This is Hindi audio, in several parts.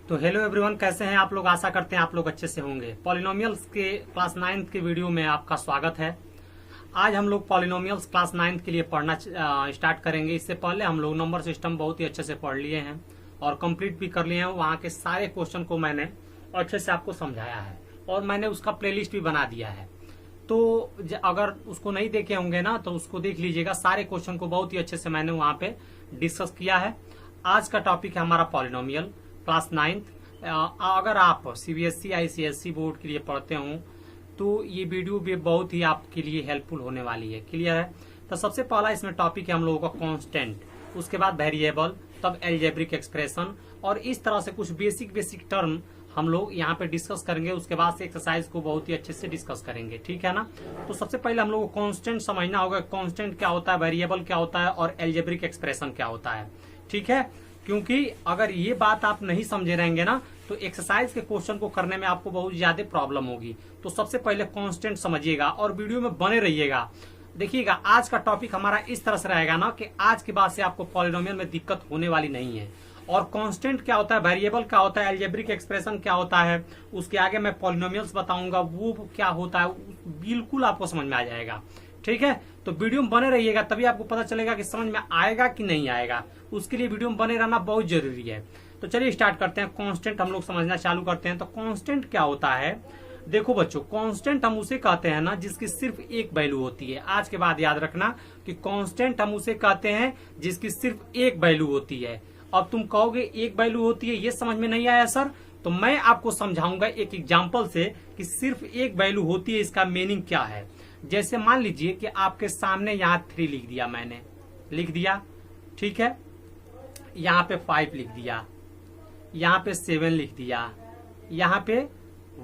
तो हेलो एवरीवन, कैसे हैं आप लोग। आशा करते हैं आप लोग अच्छे से होंगे। पॉलिनोमियल्स के क्लास 9th के वीडियो में आपका स्वागत है। आज हम लोग पॉलिनोमियल्स क्लास 9th के लिए पढ़ना स्टार्ट करेंगे। इससे पहले हम लोग नंबर सिस्टम बहुत ही अच्छे से पढ़ लिए हैं और कंप्लीट भी कर लिए हैं। वहाँ के सारे क्वेश्चन को मैंने अच्छे से आपको समझाया है और मैंने उसका प्लेलिस्ट भी बना दिया है। तो अगर उसको नहीं देखे होंगे ना तो उसको देख लीजिएगा। सारे क्वेश्चन को बहुत ही अच्छे से मैंने वहाँ पे डिस्कस किया है। आज का टॉपिक है हमारा पॉलिनोमियल क्लास 9th। अगर आप सीबीएसई आईसीएसई बोर्ड के लिए पढ़ते हो तो ये वीडियो भी बहुत ही आपके लिए हेल्पफुल होने वाली है। क्लियर है। तो सबसे पहला इसमें टॉपिक है हम लोगों का कांस्टेंट, उसके बाद वेरिएबल, तब अलजेब्रिक एक्सप्रेशन और इस तरह से कुछ बेसिक टर्म हम लोग यहाँ पे डिस्कस करेंगे। उसके बाद से एक्सरसाइज को बहुत ही अच्छे से डिस्कस करेंगे। ठीक है ना। तो सबसे पहले हम लोग को कांस्टेंट समझना होगा। कांस्टेंट क्या होता है, वेरिएबल क्या होता है और अलजेब्रिक एक्सप्रेशन क्या होता है। ठीक है। क्योंकि अगर ये बात आप नहीं समझे रहेंगे ना तो एक्सरसाइज के क्वेश्चन को करने में आपको बहुत ज्यादा प्रॉब्लम होगी। तो सबसे पहले कांस्टेंट समझिएगा और वीडियो में बने रहिएगा। देखिएगा आज का टॉपिक हमारा इस तरह से रहेगा ना कि आज के बाद से आपको पॉलिनोमियल में दिक्कत होने वाली नहीं है। और कांस्टेंट क्या होता है, वेरिएबल क्या होता है, अलजेब्रिक एक्सप्रेशन क्या होता है, उसके आगे मैं पॉलिनोमियल्स बताऊंगा वो क्या होता है, बिल्कुल आपको समझ में आ जाएगा। ठीक है। तो वीडियो में बने रहिएगा, तभी आपको पता चलेगा कि समझ में आएगा कि नहीं आएगा। उसके लिए वीडियो में बने रहना बहुत जरूरी है। तो चलिए स्टार्ट करते हैं। कांस्टेंट हम लोग समझना चालू करते हैं। तो कांस्टेंट क्या होता है, देखो बच्चों, कांस्टेंट हम उसे कहते हैं ना जिसकी सिर्फ एक वैल्यू होती है। आज के बाद याद रखना कि कांस्टेंट हम उसे कहते हैं जिसकी सिर्फ एक वैल्यू होती है। अब तुम कहोगे एक वैल्यू होती है, ये समझ में नहीं आया सर। तो मैं आपको समझाऊंगा एक एग्जाम्पल से कि सिर्फ एक वैल्यू होती है, इसका मीनिंग क्या है। जैसे मान लीजिए कि आपके सामने यहाँ 3 लिख दिया, मैंने लिख दिया। ठीक है। यहाँ पे 5 लिख दिया, यहाँ पे 7 लिख दिया, यहाँ पे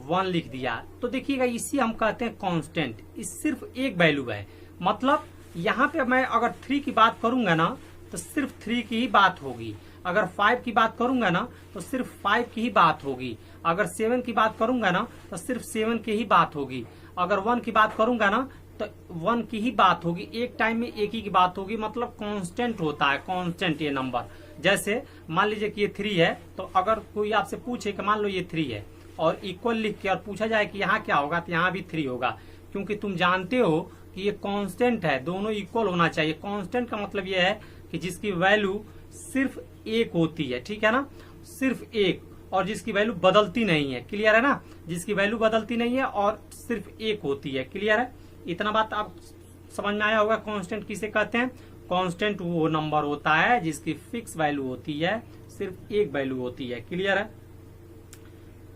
1 लिख दिया। तो देखिएगा इसी हम कहते हैं कांस्टेंट। इस सिर्फ एक वैल्यू है। मतलब यहाँ पे मैं अगर 3 की बात करूंगा ना तो सिर्फ 3 की ही बात होगी। अगर 5 की बात करूंगा ना तो सिर्फ 5 की ही बात होगी। अगर 7 की बात करूंगा ना तो सिर्फ 7 की ही बात होगी। अगर 1 की बात करूंगा ना तो 1 की ही बात होगी। एक टाइम में एक ही की बात होगी। मतलब कांस्टेंट होता है, कांस्टेंट ये नंबर। जैसे मान लीजिए कि ये 3 है, तो अगर कोई आपसे पूछे कि मान लो ये 3 है और इक्वल लिख के और पूछा जाए कि यहाँ क्या होगा, तो यहाँ भी 3 होगा। क्योंकि तुम जानते हो कि ये कांस्टेंट है, दोनों इक्वल होना चाहिए। कांस्टेंट का मतलब ये है कि जिसकी वैल्यू सिर्फ एक होती है। ठीक है ना, सिर्फ एक, और जिसकी वैल्यू बदलती नहीं है। क्लियर है ना, जिसकी वैल्यू बदलती नहीं है और सिर्फ एक होती है। क्लियर है, इतना बात आप समझ में आया होगा। कांस्टेंट किसे कहते हैं, कांस्टेंट वो नंबर होता है जिसकी फिक्स वैल्यू होती है, सिर्फ एक वैल्यू होती है। क्लियर है,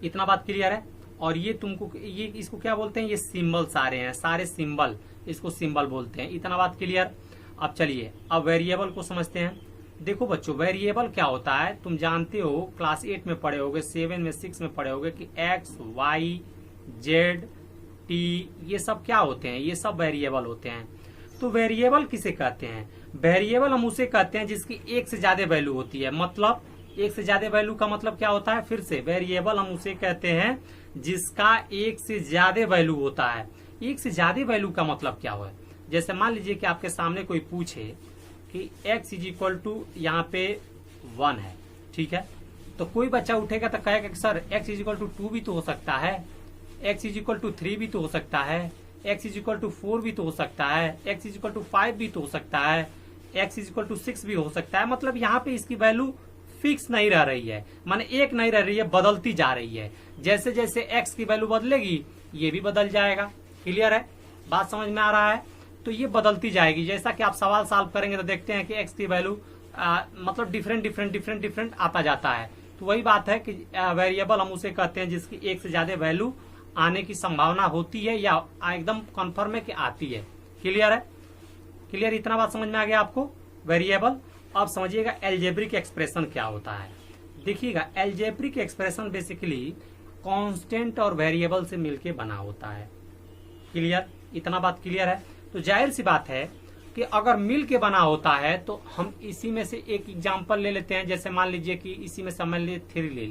इतना बात क्लियर है। और ये तुमको ये इसको क्या बोलते हैं, ये सिंबल सारे हैं, सारे सिंबल, इसको सिंबल बोलते हैं। इतना बात क्लियर। अब चलिए अब वेरिएबल को समझते हैं। देखो बच्चों, वेरिएबल क्या होता है तुम जानते हो, क्लास 8 में पढ़े होगे, 7 में 6 में पढ़े होगे कि एक्स वाई जेड टी ये सब क्या होते हैं, ये सब वेरिएबल होते हैं। तो वेरिएबल किसे कहते हैं, वेरिएबल हम उसे कहते हैं जिसकी एक से ज्यादा वैल्यू होती है। मतलब एक से ज्यादा वैल्यू का मतलब क्या होता है, फिर से वेरिएबल हम उसे कहते हैं जिसका एक से ज्यादा वैल्यू होता है। एक से ज्यादा वैल्यू का मतलब क्या है, जैसे मान लीजिए कि आपके सामने कोई पूछे कि x इज इक्वल टू यहाँ पे 1 है। ठीक है। तो कोई बच्चा उठेगा तो कहेगा कि sir x is equal to 2 भी तो हो सकता है, x इज इक्वल टू 3 भी तो हो सकता है, x इज इक्वल टू 4 भी तो हो सकता है, x इज इक्वल टू 5 भी तो हो सकता है, x इज इक्वल टू 6 भी हो सकता है। मतलब यहाँ पे इसकी वैल्यू फिक्स नहीं रह रही है, माने एक नहीं रह रही है, बदलती जा रही है। जैसे जैसे x की वैल्यू बदलेगी ये भी बदल जाएगा। क्लियर है, बात समझ में आ रहा है। तो ये बदलती जाएगी। जैसा कि आप सवाल सॉल्व करेंगे तो देखते हैं कि x की वैल्यू मतलब डिफरेंट आता जाता है। तो वही बात है कि वेरिएबल हम उसे कहते हैं जिसकी एक से ज्यादा वैल्यू आने की संभावना होती है या एकदम कन्फर्म है कि आती है। क्लियर है, क्लियर, इतना बात समझ में आ गया आपको वेरिएबल। अब समझिएगा अलजेब्रिक एक्सप्रेशन क्या होता है। देखिएगा अलजेब्रिक एक्सप्रेशन बेसिकली कांस्टेंट और वेरिएबल से मिलके बना होता है। क्लियर, इतना बात क्लियर है। तो जाहिर सी बात है कि अगर मिल के बना होता है तो हम इसी में से एक एग्जांपल ले लेते हैं। जैसे मान लीजिए कि इसी में से मैंने 3 ले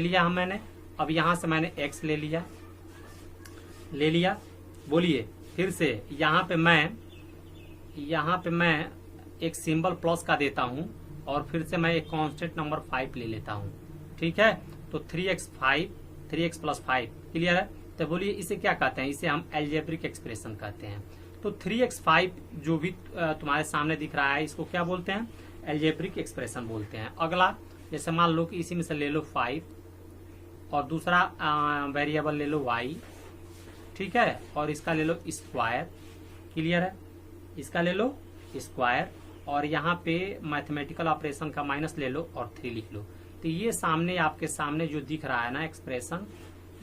लिया हम मैंने। अब यहां से मैंने x ले लिया। बोलिए फिर से, यहाँ पे मैं एक सिंबल प्लस का देता हूं और फिर से मैं एक कांस्टेंट नंबर 5 ले लेता हूँ, ठीक है। तो 3x प्लस 5 क्लियर है। तो बोलिए इसे क्या कहते हैं, इसे हम एल्जेब्रिक एक्सप्रेशन कहते हैं। तो 3x5 जो भी तुम्हारे सामने दिख रहा है इसको क्या बोलते हैं, एल्जेब्रिक एक्सप्रेशन बोलते हैं। अगला जैसे मान लो कि इसी में से ले लो 5 और दूसरा वेरिएबल ले लो y, ठीक है, और इसका ले लो स्क्वायर, क्लियर है, इसका ले लो स्क्वायर और यहाँ पे मैथमेटिकल ऑपरेशन का माइनस ले लो और 3 लिख लो। तो ये सामने आपके सामने जो दिख रहा है ना एक्सप्रेशन,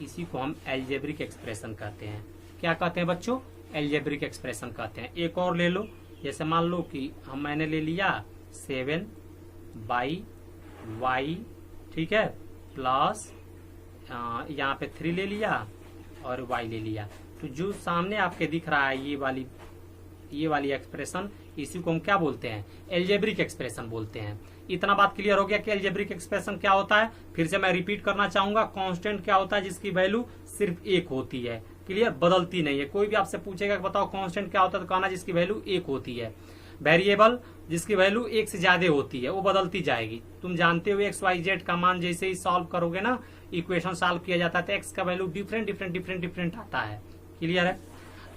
इसी को हम एल्जेब्रिक एक्सप्रेशन कहते हैं। क्या कहते हैं बच्चों, एल्जेब्रिक एक्सप्रेशन कहते हैं। एक और ले लो, जैसे मान लो कि मैंने ले लिया 7/y, ठीक है, प्लस यहाँ पे 3 ले लिया और y ले लिया। तो जो सामने आपके दिख रहा है ये वाली एक्सप्रेशन, इसी को हम क्या बोलते हैं, एल्जेब्रिक एक्सप्रेशन बोलते हैं। इतना बात क्लियर हो गया कि एल्जेब्रिक एक्सप्रेशन क्या होता है। फिर से मैं रिपीट करना चाहूंगा, कांस्टेंट क्या होता है, जिसकी वैल्यू सिर्फ 1 होती है, क्लियर, बदलती नहीं है। कोई भी आपसे पूछेगा कि बताओ कांस्टेंट क्या होता है, तो कहना जिसकी वैल्यू 1 होती है। वेरिएबल जिसकी वैल्यू 1 से ज्यादा होती है, वो बदलती जाएगी। तुम जानते हो XYZ का मान जैसे ही सॉल्व करोगे ना, इक्वेशन सॉल्व किया जाता है तो x का वैल्यू डिफरेंट आता है, क्लियर है।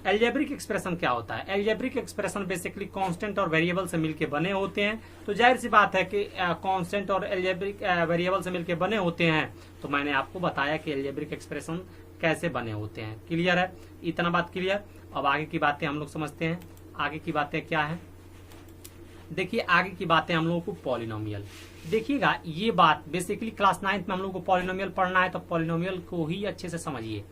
एल्जेब्रिक एक्सप्रेशन क्या होता है, एल्जेब्रिक एक्सप्रेशन बेसिकली कांस्टेंट और वेरिएबल से मिलके बने होते हैं। तो जाहिर सी बात है कि कांस्टेंट और एल्जेब्रिक वेरिएबल से मिलके बने होते हैं। तो मैंने आपको बताया कि एल्जेब्रिक एक्सप्रेशन कैसे बने होते हैं, क्लियर है। इतना बात क्लियर। अब आगे की बातें हम लोग समझते हैं। आगे की बातें क्या है, देखिए आगे की बातें हम लोगों को पॉलिनोमियल। देखिएगा ये बात बेसिकली क्लास 9th में हम लोग को पॉलिनोमियल पढ़ना है, तो पॉलिनोमियल को ही अच्छे से समझिए।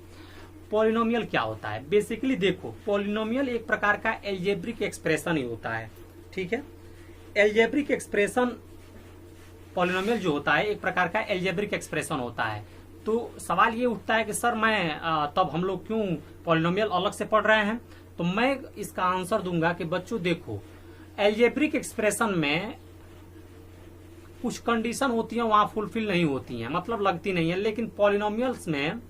पॉलिनोमियल क्या होता है, बेसिकली देखो पॉलिनोमियल एक प्रकार का एल्जेब्रिक एक्सप्रेशन ही होता है, ठीक है। एल्जेब्रिक एक्सप्रेशन, पॉलिनोमियल जो होता है एक प्रकार का एल्जेब्रिक एक्सप्रेशन होता है। तो सवाल ये उठता है कि सर मैं तब हम लोग क्यों पॉलिनोमियल अलग से पढ़ रहे हैं। तो मैं इसका आंसर दूंगा कि बच्चों देखो, एल्जेब्रिक एक्सप्रेशन में कुछ कंडीशन होती है वहां फुलफिल नहीं होती हैं, मतलब लगती नहीं है। लेकिन पॉलिनोमियल्स में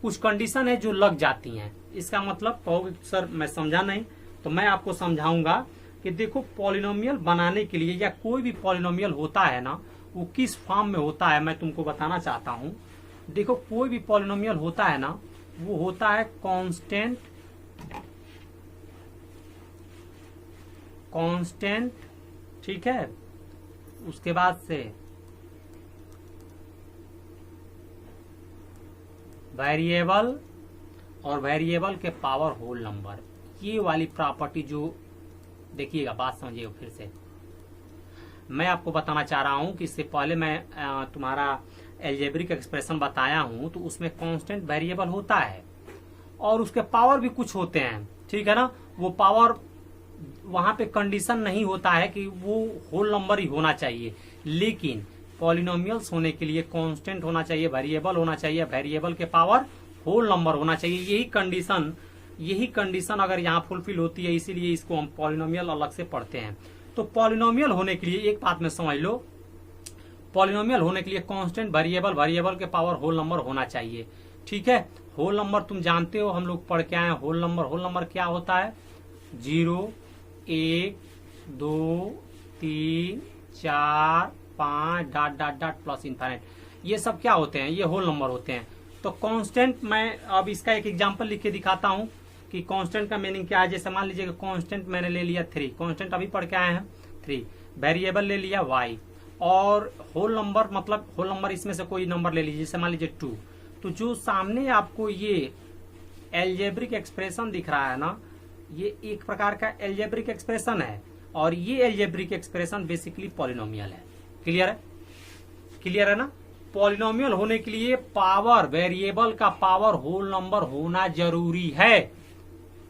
कुछ कंडीशन है जो लग जाती हैं। इसका मतलब कहोगे सर मैं समझा नहीं, तो मैं आपको समझाऊंगा कि देखो पॉलिनोमियल बनाने के लिए या कोई भी पॉलिनोमियल होता है ना, वो किस फॉर्म में होता है मैं तुमको बताना चाहता हूं। देखो कोई भी पॉलिनोमियल होता है ना, वो होता है कांस्टेंट, ठीक है। उसके बाद से वेरिएबल और वेरिएबल के पावर होल नंबर। ये वाली प्रॉपर्टी जो देखिएगा, बात समझिएगा फिर से। मैं आपको बताना चाह रहा हूं कि इससे पहले मैं तुम्हारा एल्जेब्रिक एक्सप्रेशन बताया हूं, तो उसमें कांस्टेंट वेरिएबल होता है और उसके पावर भी कुछ होते हैं, ठीक है ना। वो पावर वहां पे कंडीशन नहीं होता है कि वो होल नंबर ही होना चाहिए, लेकिन पॉलिनोमियल्स होने के लिए कांस्टेंट होना चाहिए, वेरिएबल होना चाहिए, वेरिएबल के पावर होल नंबर होना चाहिए। यही कंडीशन अगर यहाँ फुलफिल होती है, इसीलिए इसको हम पॉलिनोमियल अलग से पढ़ते हैं। तो पॉलिनोमियल होने के लिए एक बात में समझ लो, पॉलिनोमियल होने के लिए कांस्टेंट, वेरिएबल के पावर होल नंबर होना चाहिए, ठीक है। होल नंबर तुम जानते हो, हम लोग पढ़ के आए हैं होल नंबर क्या होता है, 0, 1, 2, 3, 4, 5 ... प्लस इनफाइनाइट, ये सब क्या होते हैं, ये होल नंबर होते हैं। तो कांस्टेंट, मैं अब इसका एक एग्जांपल लिख के दिखाता हूं कि कांस्टेंट का मीनिंग क्या है। जैसे मान लीजिए कांस्टेंट मैंने ले लिया 3, कांस्टेंट अभी पढ़ के आए हैं 3, वेरिएबल ले लिया y, और होल नंबर मतलब होल नंबर इसमें से कोई नंबर ले लीजिए, जैसे मान लीजिए 2। तो जो सामने आपको ये एल्जेब्रिक एक्सप्रेशन दिख रहा है ना, ये एक प्रकार का एल्जेब्रिक एक्सप्रेशन है, और ये एल्जेब्रिक एक्सप्रेशन बेसिकली पॉलिनोमियल है। क्लियर है ना। पॉलिनोमियल होने के लिए पावर, वेरिएबल का पावर होल नंबर होना जरूरी है,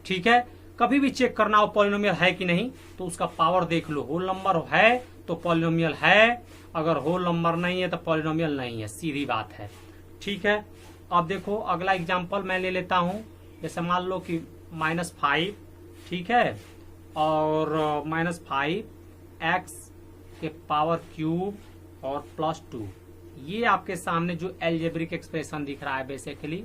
ठीक है। कभी भी चेक करना हो पॉलिनोमियल है कि नहीं, तो उसका पावर देख लो, होल नंबर है तो पॉलिनोमियल है, अगर होल नंबर नहीं है तो पॉलिनोमियल नहीं है, सीधी बात है, ठीक है। अब देखो अगला एग्जांपल मैं ले लेता हूं, जैसे मान लो कि -5, ठीक है, और -5x के पावर क्यूब और +2। ये आपके सामने जो एल्जेब्रिक एक्सप्रेशन दिख रहा है बेसिकली,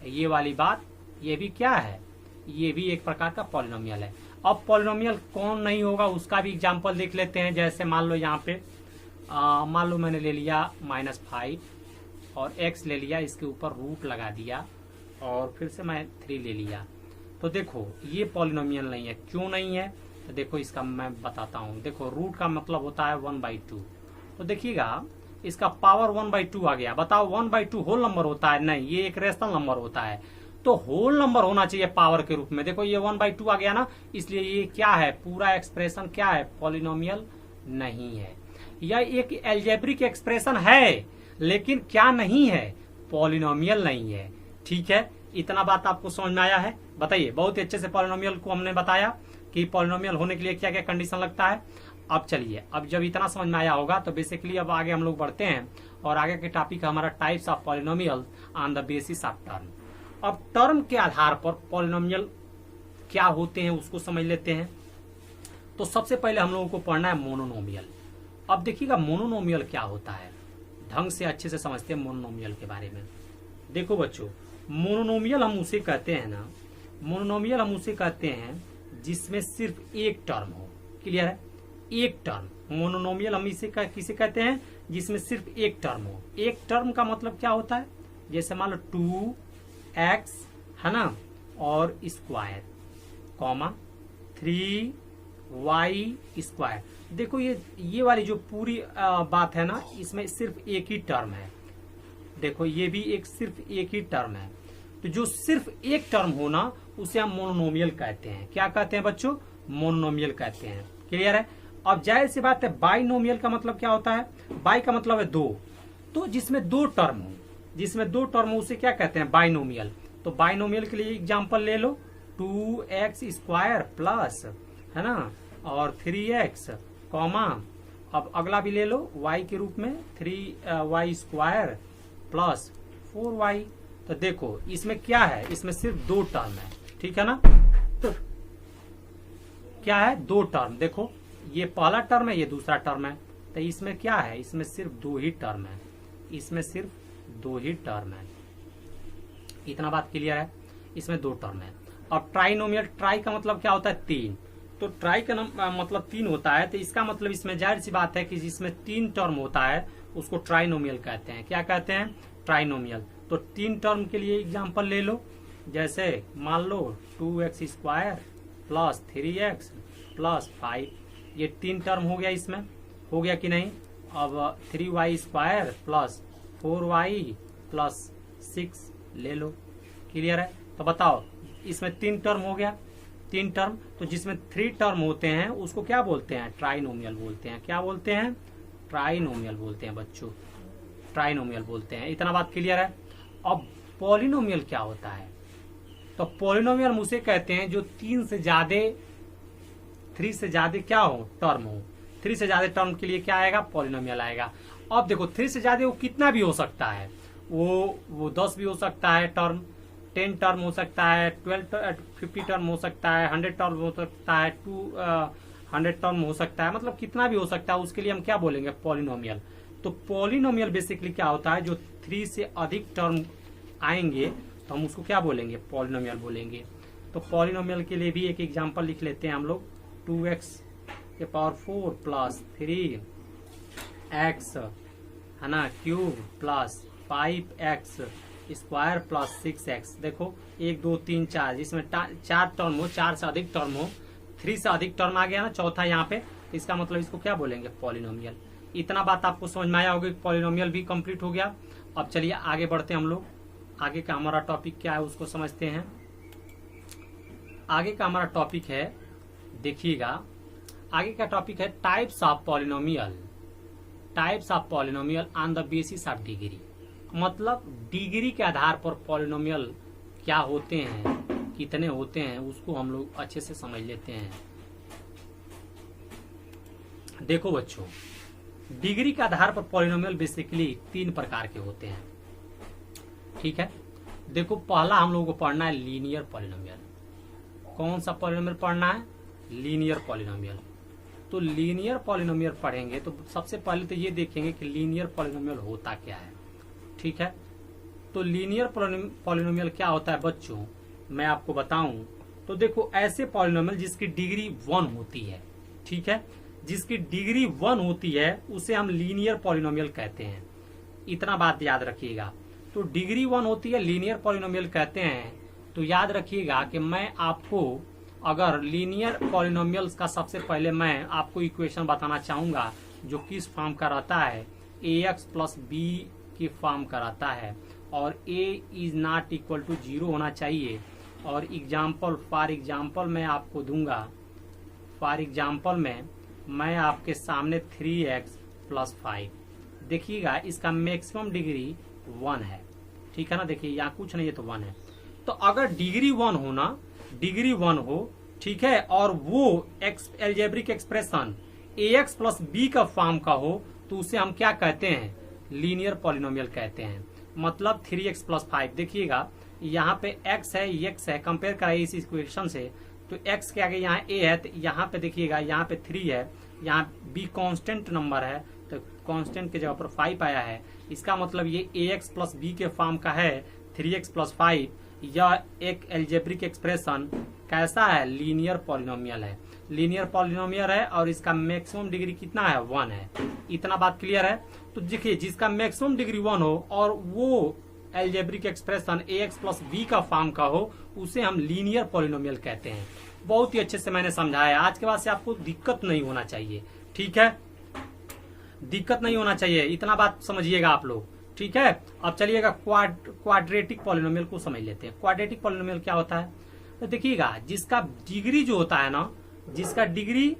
ये वाली बात, ये भी क्या है, ये भी एक प्रकार का पॉलिनोमियल है। अब पॉलिनोमियल कौन नहीं होगा उसका भी एग्जांपल देख लेते हैं। जैसे मान लो यहाँ पे मान लो मैंने ले लिया -5 और x ले लिया, इसके ऊपर रूट लगा दिया और फिर से मैं 3 ले लिया। तो देखो ये पॉलिनोमियल नहीं है। क्यों नहीं है? तो देखो इसका मैं बताता हूँ। देखो रूट का मतलब होता है 1/2। तो देखिएगा इसका पावर 1/2 आ गया। बताओ 1/2 होल नंबर होता है? नहीं, ये एक रेशनल नंबर होता है। तो होल नंबर होना चाहिए पावर के रूप में। देखो ये 1/2 आ गया ना, इसलिए ये क्या है? पूरा एक्सप्रेशन क्या है? पॉलिनोमियल नहीं है। यह एक एल्जेब्रिक एक्सप्रेशन है, लेकिन क्या नहीं है? पॉलिनोमियल नहीं है। ठीक है, इतना बात आपको समझ में आया है? बताइए। बहुत अच्छे से पॉलिनोमियल को हमने बताया कि पॉलिनोमियल होने के लिए क्या क्या कंडीशन लगता है। अब चलिए, अब जब इतना समझ में आया होगा तो बेसिकली अब आगे हम लोग बढ़ते हैं और आगे के टॉपिक हमारा types of polynomial on the basis of term. अब टर्म के आधार पर पॉलिनोमियल क्या होते हैं उसको समझ लेते हैं। तो सबसे पहले हम लोगों को पढ़ना है मोनोनोमियल। अब देखिएगा मोनोनोमियल क्या होता है, ढंग से अच्छे से समझते हैं मोनोनोमियल के बारे में। देखो बच्चों, मोनोनोमियल हम उसे कहते हैं ना, मोनोनोमियल हम उसे कहते हैं जिसमें सिर्फ एक टर्म हो। क्लियर है? एक टर्म मोनोनोमियल हम इसे किसे कहते हैं? जिसमें सिर्फ एक टर्म हो। एक टर्म का मतलब क्या होता है? जैसे मान लो 2x है ना, और स्क्वायर कॉमा 3y²। देखो ये वाली जो पूरी बात है ना, इसमें सिर्फ एक ही टर्म है। देखो ये भी एक सिर्फ एक ही टर्म है। तो जो सिर्फ एक टर्म हो ना, उसे हम मोनोनोमियल कहते हैं। क्या कहते हैं बच्चों? मोनोनोमियल कहते हैं। क्लियर है? अब जाहिर सी बात है, बाइनोमियल का मतलब क्या होता है? बाई का मतलब है 2। तो जिसमें 2 टर्म हो, जिसमें 2 टर्म हो उसे क्या कहते हैं? बाइनोमियल। तो बाइनोमियल के लिए एग्जांपल ले लो, 2x² प्लस है ना, और 3x कॉमा, अब अगला भी ले लो y के रूप में 3y² प्लस 4y। तो देखो इसमें क्या है? इसमें सिर्फ 2 टर्म है। ठीक है ना? तो क्या है? 2 टर्म। देखो ये पहला टर्म है, ये दूसरा टर्म है। तो इसमें क्या है? इसमें सिर्फ 2 ही टर्म है। इसमें सिर्फ 2 ही टर्म है। इतना बात क्लियर है? इसमें 2 टर्म है। अब ट्राइनोमियल, ट्राई का मतलब क्या होता है? 3। तो ट्राई का मतलब 3 होता है। तो इसका मतलब इसमें जाहिर सी बात है कि जिसमें 3 टर्म होता है उसको ट्राइनोमियल कहते हैं। क्या कहते हैं? ट्राइनोमियल। तो 3 टर्म के लिए एग्जांपल ले लो। जैसे मान लो 2x² प्लस 3x प्लस 5, ये 3 टर्म हो गया। इसमें हो गया कि नहीं? अब 3y² प्लस 4y प्लस 6 ले लो। क्लियर है? तो बताओ इसमें 3 टर्म हो गया। 3 टर्म, तो जिसमें 3 टर्म होते हैं उसको क्या बोलते हैं? ट्राइनोमियल बोलते हैं। क्या बोलते हैं? ट्राइनोमियल बोलते हैं बच्चों, ट्राइनोमियल बोलते हैं। इतना बात क्लियर है? अब पॉलिनोमियल क्या होता है? तो पॉलिनोमियल हम उसे कहते हैं जो 3 से ज्यादा क्या हो? टर्म हो। 3 से ज्यादा टर्म के लिए क्या आएगा? पॉलिनोमियल आएगा। अब देखो 3 से ज्यादा वो कितना भी हो सकता है, वो 10 भी हो सकता है टर्म, 10 टर्म हो सकता है, 50 टर्म हो सकता है, 100 टर्म हो सकता है, 200 टर्म हो सकता है। मतलब कितना भी हो सकता है, उसके लिए हम क्या बोलेंगे? पॉलिनोमियल। तो पॉलिनोमियल बेसिकली क्या होता है? जो 3 से अधिक टर्म आएंगे तो हम उसको क्या बोलेंगे? पॉलिनोमियल बोलेंगे। तो पॉलिनोमियल के लिए भी एक एग्जांपल लिख लेते हैं हम लोग। 2x⁴ प्लस 3x है ना cube plus 5x² plus 6x। देखो 1 2 3 4, जिसमें 4 टर्म हो, 4 से अधिक टर्म हो, 3 से अधिक टर्म आ गया ना चौथा यहाँ पे, इसका मतलब इसको क्या बोलेंगे? पॉलिनोमियल। इतना बात आपको समझ में आया होगा। पॉलिनोमियल भी कंप्लीट हो गया। अब चलिए आगे बढ़ते हैं हम लोग। आगे का हमारा टॉपिक क्या है उसको समझते हैं। आगे का हमारा टॉपिक है, देखिएगा आगे का टॉपिक है types of polynomial. Types of polynomial on the basis of degree. मतलब डिग्री के आधार पर पॉलिनोमियल क्या होते हैं, कितने होते हैं, उसको हम लोग अच्छे से समझ लेते हैं। देखो बच्चों, डिग्री के आधार पर पॉलिनोमियल बेसिकली 3 प्रकार के होते हैं। ठीक है? देखो पहला हम लोगों को पढ़ना है लीनियर पॉलिनोमियल। कौन सा पॉलिनोमियल पढ़ना है? Linear polynomial. तो लीनियर पॉलिनोमियल पढ़ेंगे तो सबसे पहले तो ये देखेंगे कि लीनियर पॉलिनोमियल होता क्या है। ठीक है? तो लीनियर पॉलिनोमियल क्या होता है बच्चों, मैं आपको बताऊं तो देखो ऐसे पॉलिनोमियल जिसकी डिग्री 1 होती है, ठीक है, जिसकी डिग्री 1 होती है उसे हम लीनियर पॉलिनोमियल कहते हैं। इतना बात याद रखिएगा। तो डिग्री 1 होती है, लीनियर पॉलिनोमियल कहते हैं। तो याद रखिएगा कि मैं आपको अगर लीनियर पॉलिनोमियल्स का सबसे पहले मैं आपको इक्वेशन बताना चाहूंगा जो किस फॉर्म का रहता है, ax प्लस बी की फॉर्म का रहता है और a is not equal to 0 होना चाहिए। और एग्जाम्पल फॉर एग्जाम्पल मैं आपको दूंगा, फॉर एग्जाम्पल में मैं आपके सामने 3x प्लस 5, देखिएगा इसका मैक्सिमम डिग्री 1 है, ठीक है ना। देखिए यहाँ कुछ नहीं है तो 1 है। तो अगर डिग्री 1 हो ना, डिग्री 1 हो, ठीक है, और वो algebraic expression ax plus B का फॉर्म का हो तो उसे हम क्या कहते हैं, लीनियर पॉलिनोमियल कहते हैं। मतलब 3x प्लस 5, देखिएगा यहाँ पे x है, x है, कंपेयर कराइए इस इक्वेशन से। तो x के आगे यहाँ a है, तो यहाँ पे देखिएगा यहाँ पे 3 है, यहाँ b कांस्टेंट नंबर है, तो कांस्टेंट के जगह पर 5 आया है। इसका मतलब ये ax प्लस बी के फॉर्म का है 3x प्लस 5। यह एक एल्जेब्रिक एक्सप्रेशन कैसा है, लीनियर पॉलिनोमियल है, लीनियर पॉलिनोमियल है और इसका मैक्सिमम डिग्री कितना है, 1 है। इतना बात क्लियर है। तो देखिए जिसका मैक्सिमम डिग्री 1 हो और वो algebraic expression ax plus B का फॉर्म का हो उसे हम लीनियर पॉलिनोमियल कहते हैं। बहुत ही अच्छे से मैंने समझाया। आज के बाद से आपको दिक्कत नहीं होना चाहिए, ठीक है, दिक्कत नहीं होना चाहिए, इतना बात समझिएगा आप लोग, ठीक है। अब चलिएगा क्वाड्रेटिक पॉलिनोमियल को समझ लेते हैं। क्वाड्रेटिक पॉलिनोमियल क्या होता है, तो देखिएगा जिसका डिग्री जो होता है ना, जिसका डिग्री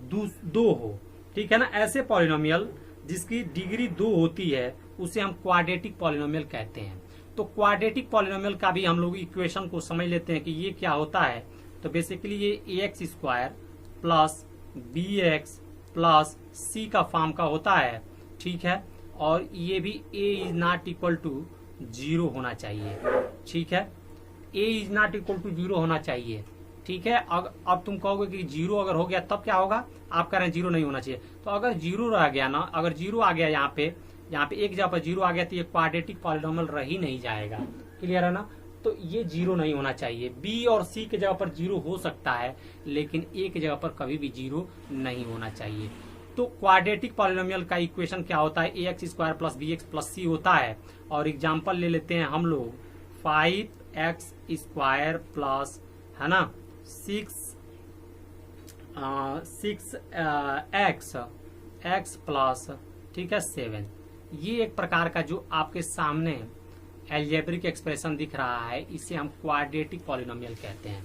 2 हो, ठीक है ना, ऐसे पॉलिनोमियल जिसकी डिग्री 2 होती है उसे हम क्वाड्रेटिक पॉलिनोमियल कहते हैं। तो क्वाड्रेटिक पॉलिनोमियल का भी हम लोग इक्वेशन को समझ लेते हैं कि ये क्या होता है। तो बेसिकली ये ax square plus bx plus c का फॉर्म का होता है, ठीक है, और ये भी a is not equal to 0 होना चाहिए, ठीक है, a is not equal to 0 होना चाहिए, ठीक है। अब तुम कहोगे कि 0 अगर हो गया तब क्या होगा, आप कह रहे हैं 0 नहीं होना चाहिए। तो अगर 0 रह गया ना, अगर 0 आ गया यहाँ पे एक जगह पर 0 आ गया तो ये क्वाड्रेटिक पॉलिनोमियल रह ही नहीं जाएगा, क्लियर है ना। तो ये 0 नहीं होना चाहिए। b और c के जगह पर 0 हो सकता है लेकिन a के जगह पर कभी भी 0 नहीं होना चाहिए। तो क्वाड्रेटिक पॉलिनोमियल का इक्वेशन क्या होता है, ax square plus bx plus c होता है। और एग्जाम्पल ले लेते हैं हम लोग 5x स्क्वायर प्लस, है ना, 6x प्लस, ठीक है, 7। ये एक प्रकार का जो आपके सामने एल्जेब्रिक एक्सप्रेशन दिख रहा है इसे हम क्वाड्रेटिक पॉलिनोमियल कहते हैं।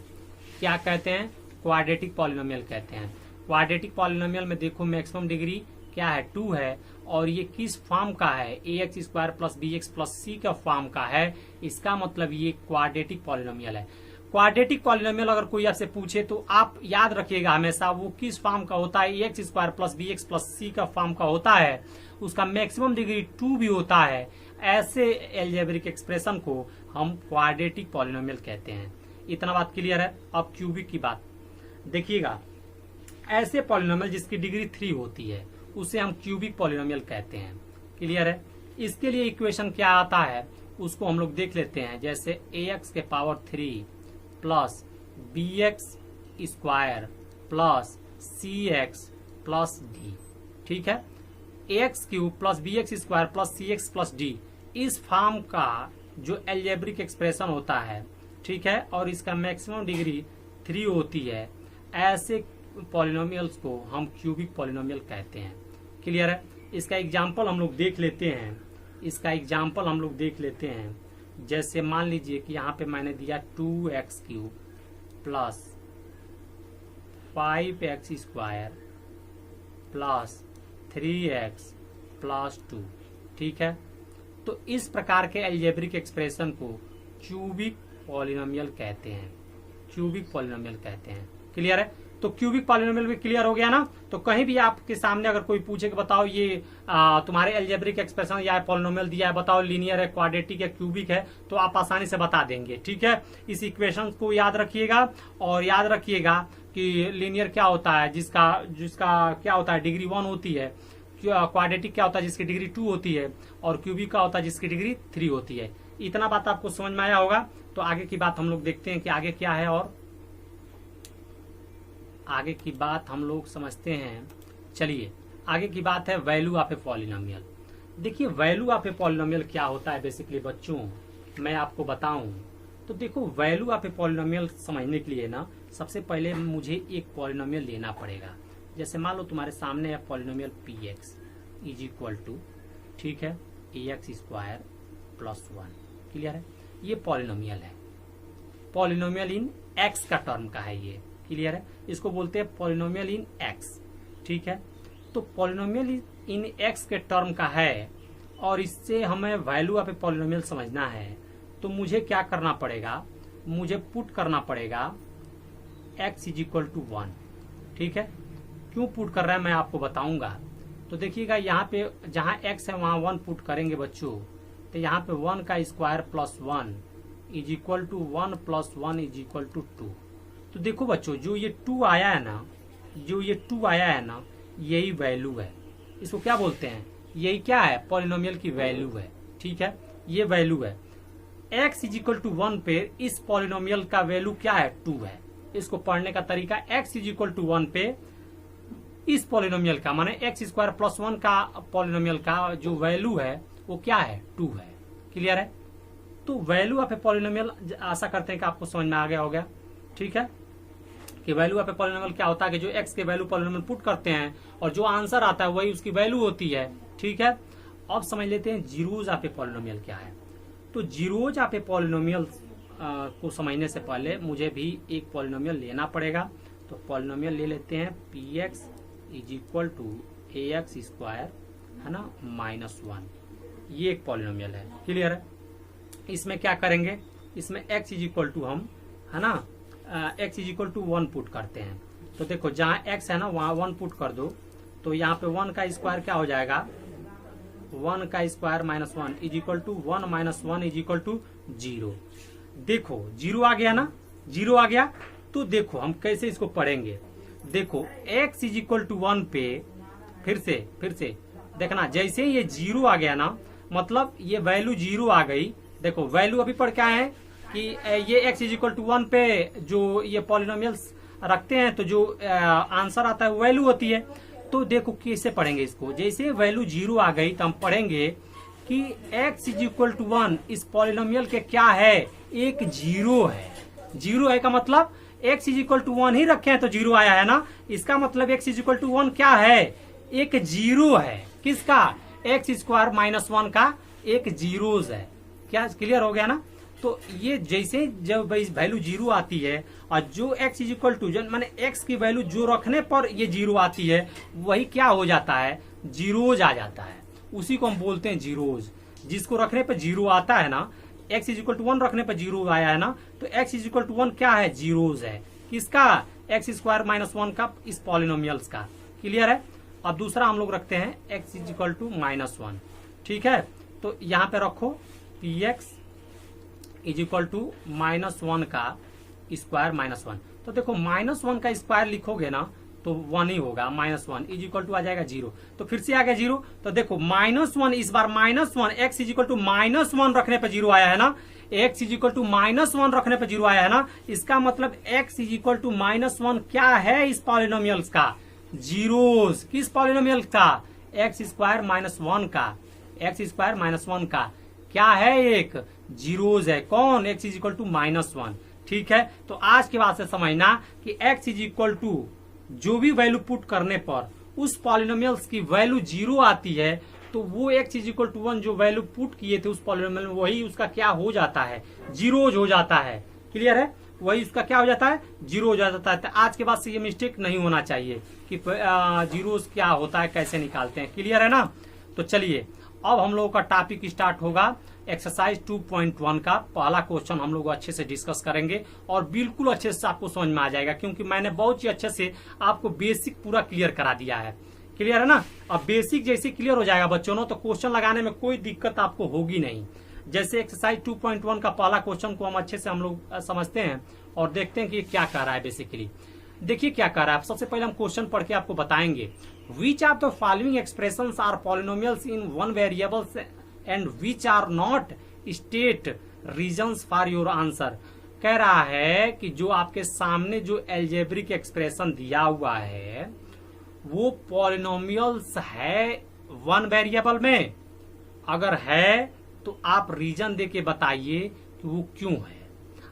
क्या कहते हैं, क्वाड्रेटिक पॉलिनोमियल कहते हैं। क्वाड्रेटिक पॉलिनोमियल में देखो मैक्सिमम डिग्री क्या है, 2 है, और ये किस फॉर्म का है, ax square plus bx plus c का फॉर्म का है। इसका मतलब ये क्वाड्रेटिक पॉलिनोमियल है। क्वाड्रेटिक पॉलिनोमियल अगर कोई आपसे पूछे तो आप याद रखिएगा हमेशा वो किस फॉर्म का होता है, ax square plus bx plus c का फॉर्म का होता है, उसका मैक्सिमम डिग्री 2 भी होता है। ऐसे एल्जेब्रिक एक्सप्रेशन को हम क्वाड्रेटिक पॉलिनोमियल कहते हैं। इतना बात क्लियर है। अब क्यूबिक की बात देखिएगा, ऐसे पॉलिनोमियल जिसकी डिग्री 3 होती है उसे हम क्यूबिक पॉलिनोमियल कहते हैं, क्लियर है। इसके लिए इक्वेशन क्या आता है उसको हम लोग देख लेते हैं। जैसे ax के power 3 plus bx square plus cx plus d, ठीक है, ax cube plus bx square plus cx plus d, इस फॉर्म का जो एल्जेब्रिक एक्सप्रेशन होता है, ठीक है, और इसका मैक्सिमम डिग्री 3 होती है। ऐसे पॉलिनोमियल्स को हम क्यूबिक पॉलिनोमियल कहते हैं, क्लियर है। इसका एग्जांपल हम लोग देख लेते हैं, जैसे मान लीजिए कि यहाँ पे मैंने दिया 2x cube plus 5x square plus 3x plus 2, ठीक है। तो इस प्रकार के एल्जेब्रिक एक्सप्रेशन को क्यूबिक पॉलिनोमियल कहते हैं, क्लियर है। तो क्यूबिक पॉलिनोमियल भी क्लियर हो गया ना। तो कहीं भी आपके सामने अगर कोई पूछे कि बताओ ये तुम्हारे एल्जेब्रिक एक्सप्रेशन या पॉलिनोमियल दिया है, बताओ लीनियर है, क्वाड्रेटिक है, क्यूबिक है, तो आप आसानी से बता देंगे, ठीक है। इस इक्वेशन को याद रखिएगा और याद रखिएगा कि लीनियर क्या होता है, जिसका क्या होता है, डिग्री 1 होती है। क्वाड्रेटिक क्या होता है, जिसकी डिग्री 2 होती है, और क्यूबिक का होता है जिसकी डिग्री 3 होती है। इतना बात आपको समझ में आया होगा। तो आगे की बात हम लोग देखते हैं कि आगे क्या है। और आगे की बात हम लोग समझते हैं। चलिए आगे की बात है वैल्यू ऑफ ए पॉलिनोमियल। देखिए वैल्यू ऑफ ए पॉलिनोमियल क्या होता है बेसिकली बच्चों, मैं आपको बताऊं तो देखो वैल्यू ऑफ ए पॉलिनोमियल समझने के लिए ना सबसे पहले मुझे एक पॉलिनोमियल लेना पड़ेगा। जैसे मान लो तुम्हारे सामने है polynomial p x is equal to, ठीक है, a x square plus 1। Clear है, ये पॉलिनोमियल है, पॉलिनोमियल इन एक्स का टर्म का है ये। क्लियर है, इसको बोलते हैं पॉलिनोमियल इन एक्स। ठीक है, तो पॉलिनोमियल इन एक्स के टर्म का है और इससे हमें वैल्यू ऑफ ए पॉलिनोमियल समझना है तो मुझे क्या करना पड़ेगा, मुझे पुट करना पड़ेगा x इज इक्वल टू 1। ठीक है, क्यों पुट कर रहा है मैं आपको बताऊंगा। तो देखिएगा यहाँ पे जहाँ x है वहाँ 1 पुट करेंगे बच्चों, तो यहाँ पे 1 का square plus 1 is equal to 1 plus 1 is equal to 2। तो देखो बच्चों जो ये 2 आया है ना, जो ये 2 आया है ना, यही वैल्यू है। इसको क्या बोलते हैं, यही क्या है, पॉलिनोमियल की वैल्यू है। ठीक है, ये वैल्यू है। x इज इक्वल टू 1 पे इस पॉलिनोमियल का वैल्यू क्या है, 2 है। इसको पढ़ने का तरीका x इज इक्वल टू 1 पे इस पॉलिनोमियल का माने x स्क्वायर प्लस 1 का पॉलिनोमियल का जो वैल्यू है वो क्या है, 2 है। क्लियर है, तो वैल्यू ऑफ ए पॉलिनोमियल आशा करते हैं कि आपको समझ में आ गया होगा। ठीक है, कि वैल्यू ऑफ ए पॉलिनोमियल क्या होता है कि जो x के वैल्यू पॉलिनोमियल पुट करते हैं और जो आंसर आता है वही उसकी वैल्यू होती है। ठीक है, अब समझ लेते हैं जीरोज ऑफ ए पॉलिनोमियल क्या है। तो जीरोज ऑफ ए पॉलिनोमियल को समझने से पहले मुझे भी एक पॉलिनोमियल लेना पड़ेगा। तो पॉलिनोमियल ले लेते हैं p x is equal to a x square, है ना, माइनस 1। ये एक पॉलिनोमियल है। क्लियर है, इसमें क्या करेंगे, इसमें x इज इक्वल टू हम, है ना, x is equal to 1 put करते हैं। तो देखो जहाँ x है ना वहाँ 1 पुट कर दो, तो यहाँ पे 1 का स्क्वायर क्या हो जाएगा, 1 का square minus 1 is equal to 1 minus 1 is equal to 0। देखो 0 आ गया ना, 0 आ गया। तो देखो हम कैसे इसको पढ़ेंगे, देखो x इज इक्वल टू 1 पे फिर से देखना, जैसे ये 0 आ गया ना मतलब ये वैल्यू 0 आ गई। देखो वैल्यू अभी पर क्या है कि ये x इज इक्वल टू 1 पे जो ये पॉलिनोमियल्स रखते हैं तो जो आंसर आता है वैल्यू होती है। तो देखो कैसे पढ़ेंगे इसको, जैसे वैल्यू 0 आ गई तो हम पढ़ेंगे कि x इज इक्वल टू 1 इस पॉलिनोमियल के क्या है, एक 0 है। 0 है का मतलब x इज इक्वल टू 1 ही रखे हैं तो 0 आया है ना, इसका मतलब x इज इक्वल टू 1 क्या है, एक 0 है। किसका, x स्क्वायर माइनस 1 का एक जीरोज है। क्या क्लियर हो गया ना। तो ये जैसे जब वैल्यू 0 आती है और जो x इज इक्वल टू माने x की वैल्यू जो रखने पर ये 0 आती है वही क्या हो जाता है, जीरोज आ जाता है। उसी को हम बोलते हैं जीरोज। जिसको रखने पर 0 आता है ना, x इज इक्वल टू 1 रखने पर 0 आया है ना, तो x इज इक्वल टू 1 क्या है, जीरोज है। किसका, x स्क्वायर माइनस 1 का, इस पॉलिनोमियल्स का। क्लियर है। अब दूसरा हम लोग रखते हैं x is equal to minus 1। ठीक है, तो यहाँ पे रखो p x is equal to minus 1 का स्क्वायर माइनस 1। तो देखो माइनस 1 का स्क्वायर लिखोगे ना तो 1 ही होगा, माइनस 1 इज इक्वल टू आ जाएगा 0। तो फिर से आ गया 0। तो देखो माइनस 1 इस बार minus 1, X is equal to minus 1 रखने पर 0 आया है ना, X is equal to minus 1 रखने पर 0 आया है ना, इसका मतलब X is equal to minus 1 क्या है, इस पॉलिनोमियल्स का जीरोस। किस पॉलिनोमियल का, एक्स स्क्वायर माइनस 1 का, एक्स स्क्वायर माइनस 1 का क्या है, एक जीरोज है। कौन, x is equal to minus 1। ठीक है, तो आज के बाद से समझना कि एक्स इज इक्वल टू जो भी वैल्यू पुट करने पर उस पॉलिनोमियल्स की वैल्यू 0 आती है तो वो एक्स इज इक्वल टू 1 जो वैल्यू पुट किए थे उस पॉलिनोमियल में वही उसका क्या हो जाता है, जीरोज हो जाता है। क्लियर है, वही उसका क्या हो जाता है, 0 हो जाता है। तो आज के बाद से ये मिस्टेक नहीं होना चाहिए कि जीरोज क्या होता है, कैसे निकालते हैं। क्लियर है ना। तो चलिए अब हम लोगों का टॉपिक स्टार्ट होगा एक्सरसाइज 2.1 का। पहला क्वेश्चन हम लोग अच्छे से डिस्कस करेंगे और बिल्कुल अच्छे से आपको समझ में आ जाएगा क्योंकि मैंने बहुत ही अच्छे से आपको बेसिक पूरा क्लियर करा दिया है। क्लियर है ना। अब बेसिक जैसे क्लियर हो जाएगा बच्चों ना तो क्वेश्चन लगाने में कोई दिक्कत आपको होगी नहीं। जैसे एक्सरसाइज 2.1 का पहला क्वेश्चन को हम अच्छे से हम लोग समझते हैं और देखते हैं कि क्या कह रहा है। बेसिकली देखिए क्या कह रहा है। सबसे पहले हम क्वेश्चन पढ़ के आपको बताएंगे, which of the following expressions are polynomials in one variables and which are not, state reasons for your answer. कह रहा है कि जो आपके सामने जो एल्जेब्रिक एक्सप्रेशन दिया हुआ है वो पॉलिनोमियल्स है वन वेरिएबल में। अगर है तो आप रीजन दे के बताइए कि वो क्यों है,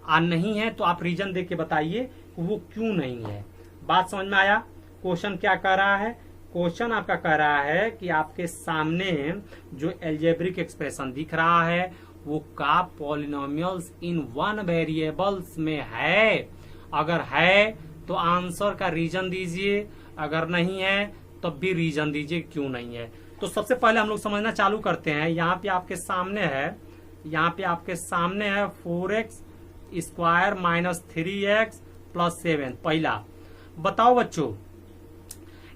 और नहीं है तो आप रीजन दे के बताइए कि वो क्यों नहीं है। बात समझ में आया? क्वेश्चन क्या कह रहा है? क्वेश्चन आपका कह रहा है कि आपके सामने जो एल्जेब्रिक एक्सप्रेशन दिख रहा है वो का पॉलिनोमियल्स इन वन वेरिएबल्स में है। अगर है तो आंसर का रीजन दीजिए, अगर नहीं है तब भी रीजन दीजिए क्यों नहीं है। तो सबसे पहले हम लोग समझना चालू करते हैं। यहाँ पे आपके सामने है, यहाँ पे आपके सामने है 4x square minus 3x plus 7। पहला बताओ बच्चों,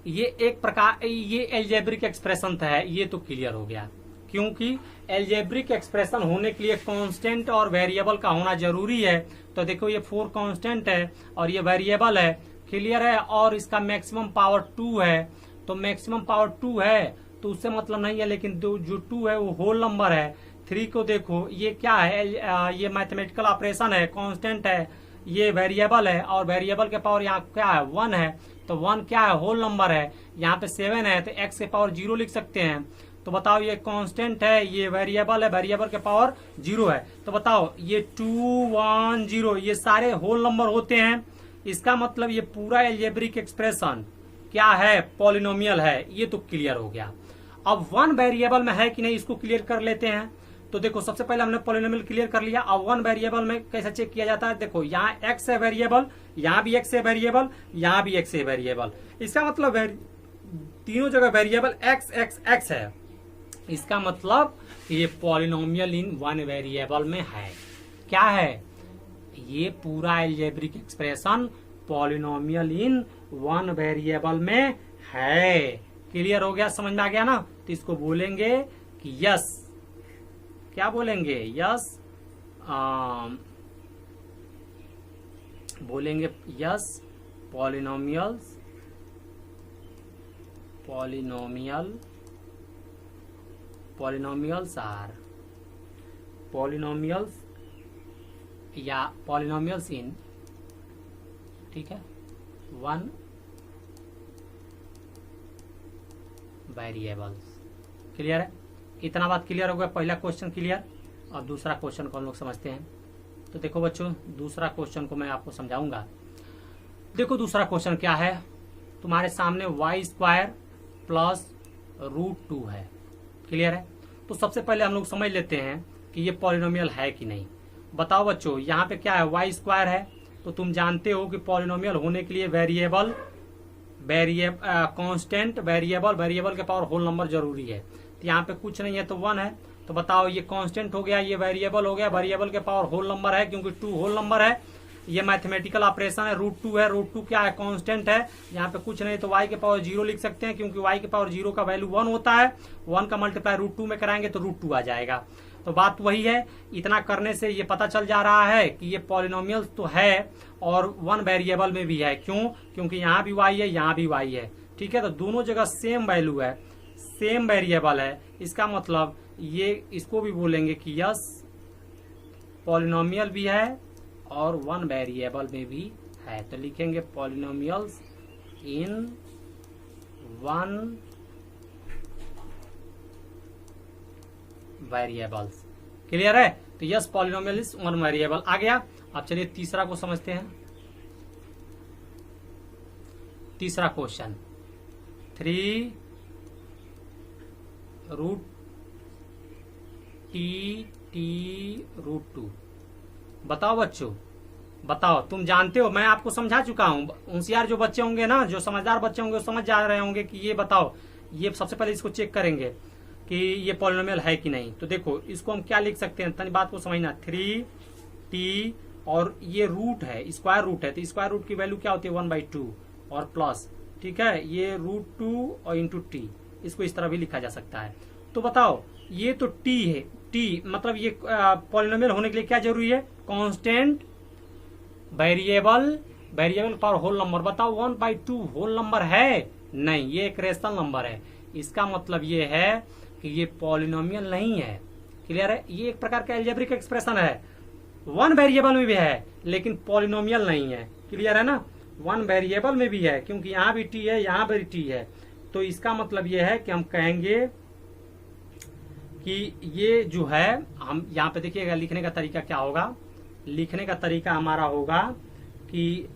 ये एक प्रकार ये एल्जेब्रिक एक्सप्रेशन है, ये तो क्लियर हो गया, क्योंकि एल्जेब्रिक एक्सप्रेशन होने के लिए कांस्टेंट और वेरिएबल का होना जरूरी है। तो देखो ये 4 कांस्टेंट है और ये वेरिएबल है, क्लियर है, और इसका मैक्सिमम पावर 2 है। तो मैक्सिमम पावर 2 है तो उससे मतलब नहीं है, लेकिन जो 2 है वो होल नंबर है। 3 को देखो ये क्या है, ये मैथमेटिकल ऑपरेशन है, कांस्टेंट है, ये वेरिएबल है, और वेरिएबल के पावर यहाँ क्या है 1 है, तो 1 क्या है होल नंबर है। यहाँ पे 7 है तो x के पावर 0 लिख सकते हैं। तो बताओ ये कांस्टेंट है, ये वेरिएबल है, वेरिएबल के पावर 0 है। तो बताओ ये 2 1 0 ये सारे होल नंबर होते हैं। इसका मतलब ये पूरा एल्जेब्रिक एक्सप्रेशन क्या है, पॉलिनोमियल है। ये तो क्लियर हो गया। अब वन वेरिएबल में है कि नहीं इसको क्लियर कर लेते हैं। तो देखो सबसे पहले हमने पॉलिनोमियल क्लियर कर लिया। अब वन वेरिएबल में कैसे चेक किया जाता है, देखो यहाँ x है वेरिएबल, यहाँ भी x है वेरिएबल, यहाँ भी x है वेरिएबल। इसका मतलब तीनों जगह वेरिएबल x x x है। इसका मतलब ये पॉलिनोमियल इन वन वेरिएबल में है। क्या है, ये पूरा algebraic expression polynomial in one variable में है। क्लियर हो गया, समझ में आ गया ना? तो इसको बोलेंगे कि यस, क्या बोलेंगे, यस, बोलेंगे यस पॉलिनोमियल्स आर पॉलिनोमियल्स या पॉलिनोमियल्स इन, ठीक है, वन वेरिएबल्स। क्लियर है? इतना बात क्लियर हो गया, पहला क्वेश्चन क्लियर। अब दूसरा क्वेश्चन को हम लोग समझते हैं। तो देखो बच्चों, दूसरा क्वेश्चन को मैं आपको समझाऊंगा। देखो दूसरा क्वेश्चन क्या है, तुम्हारे सामने y स्क्वायर प्लस √2 है। क्लियर है? तो सबसे पहले हम लोग समझ लेते हैं कि ये पॉलिनोमियल है कि नहीं। बताओ बच्चों, यहाँ पे क्या है, y स्क्वायर है, तो तुम जानते हो कि पॉलिनोमियल होने के लिए वेरिएबल कांस्टेंट वेरिएबल के पावर होल नंबर जरूरी है। तो यहाँ पे कुछ नहीं है तो 1 है। तो बताओ ये कांस्टेंट हो गया, ये वेरिएबल हो गया, वेरिएबल के पावर होल नंबर है क्योंकि 2 होल नंबर है। ये मैथमेटिकल ऑपरेशन है, √2 है, √2 क्या है, कांस्टेंट है। यहाँ पे कुछ नहीं तो y के पावर 0 लिख सकते हैं क्योंकि y के पावर 0 का वैल्यू 1 होता है। 1 का मल्टीप्लाई √2 में कराएंगे तो √2 आ जाएगा। तो बात वही है, इतना करने से ये पता चल जा रहा है कि ये पॉलिनोमियल तो है और वन वेरिएबल में भी है। क्यों? क्योंकि यहाँ भी y है, यहाँ भी y है। ठीक है, तो दोनों जगह सेम वैल्यू है, सेम वेरिएबल है। इसका मतलब ये इसको भी बोलेंगे कि यस पॉलिनोमियल भी है और वन वेरिएबल में भी है। तो लिखेंगे polynomials in one variables. Clear है? तो yes polynomial is one variable आ गया। अब चलिए तीसरा को समझते हैं। तीसरा क्वेश्चन 3 √t√2। बताओ बच्चों, बताओ, तुम जानते हो, मैं आपको समझा चुका हूं। होशियार जो बच्चे होंगे ना, जो समझदार बच्चे होंगे, समझ जा रहे होंगे कि ये बताओ, ये सबसे पहले इसको चेक करेंगे कि ये पॉलिनोमियल है कि नहीं। तो देखो इसको हम क्या लिख सकते हैं, तनी बात को समझना। 3t और ये रूट है, स्क्वायर रूट है, तो स्क्वायर रूट की वैल्यू क्या होती है 1/2 और प्लस, ठीक है, ये √2 और इंटू टी, इसको इस तरह भी लिखा जा सकता है। तो बताओ ये तो t है, t मतलब ये पॉलिनोमियल होने के लिए क्या जरूरी है, constant variable power whole number. बताओ 1/2 होल नंबर है? नहीं, ये एक रेशनल नंबर है। इसका मतलब ये है कि ये पॉलिनोमियल नहीं है। क्लियर है? ये एक प्रकार का एल्जेब्रिक एक्सप्रेशन है। वन वेरिएबल में भी है लेकिन पॉलिनोमियल नहीं है। क्लियर है ना, वन वेरिएबल में भी है क्योंकि यहाँ भी टी है यहाँ भी टी है। तो इसका मतलब ये है कि हम कहेंगे कि ये जो है, हम यहाँ पे देखिएगा लिखने का तरीका क्या होगा। लिखने का तरीका हमारा होगा कि